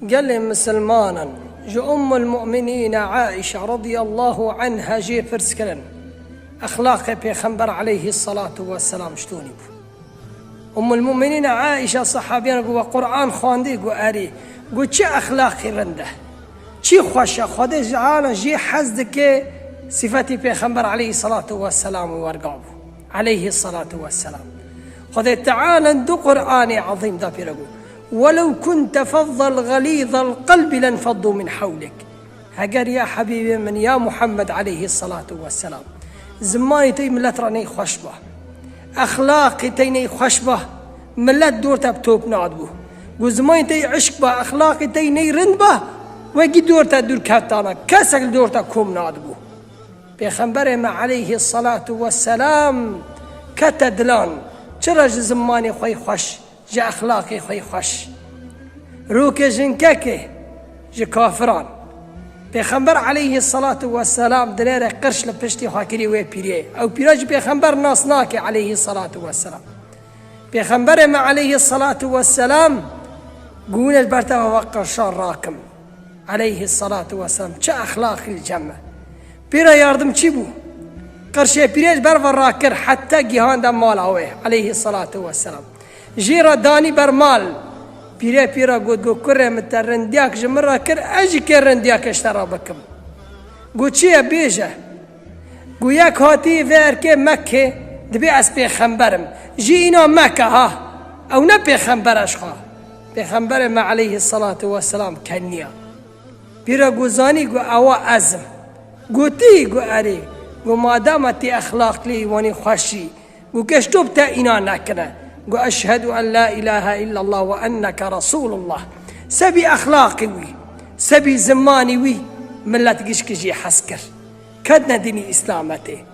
قال لي مسلمانا جو أم المؤمنين عائشة رضي الله عنها جي فرسكلن أخلاق بيخنبر عليه الصلاة والسلام شتوني بو أم المؤمنين عائشة صحابيان قوة قرآن خواندي قوة أري قوة چه أخلاقي رنده چه خوشه خود جعالا جي حزدك صفتي بيخنبر عليه الصلاة والسلام ورقابه عليه الصلاة والسلام خود تعالى دو قرآن عظيم دا بيرقو ولو كنت فظ غليظ القلب لانفضوا من حولك هجر يا حبيبي من يا محمد عليه الصلاة والسلام زماني تي ملت راني خشبه أخلاقي تيني خشبه ملت دورتا بتوب نادبو وزماني تي عشق به أخلاقي تيني رندبه وقي دورتا دور كاتانا كسك دورتا كوم نادبو بيخنبره عليه الصلاة والسلام كتدلان چرا زماني خوي خوش جا أخلاقي خوي خوش روك جنككي جا كافران بيخنبر عليه الصلاة والسلام دلير قرش لبشتي خاكري وي بيريه أو بيراج بيخنبر ناصناكي عليه الصلاة والسلام بيخنبر ما عليه الصلاة والسلام قول البرتا وقرشان راكم عليه الصلاة والسلام چا أخلاق الجمع بيرا ياردم چيبو قرشي بيراج برفر راكر حتى جهان دم مال هوه عليه الصلاة والسلام جيرا داني برمال بيرا بيرا قد كره مترندياك جمرة كر أجي كرندياك اشترى بكم قد شيء بيجه قد ياك هاتي فيركي مكة دبي أسبي خنبرم جينا مكة ها أو نبي خنبرش خا بخنبرم عليه الصلاة والسلام كنيا بيرا قزاني قد أوا أزم قوتي قد أري قد ما دامتي أخلاق لي واني خوشي قد كشتوبتا إنا نكنا وأشهد أن لا إله إلا الله وأنك رسول الله سبي أخلاقي وي سبي زماني وي من لا تقشك جي حسكر كدنا ديني إسلامتي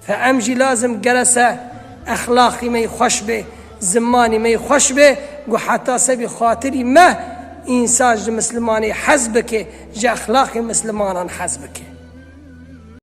فأمجي لازم جلسة أخلاقي ما يخش به زماني ما يخش به وحتى سبي خاطري ما إنسان مسلماني حزبك جا أخلاقي مسلمان حزبك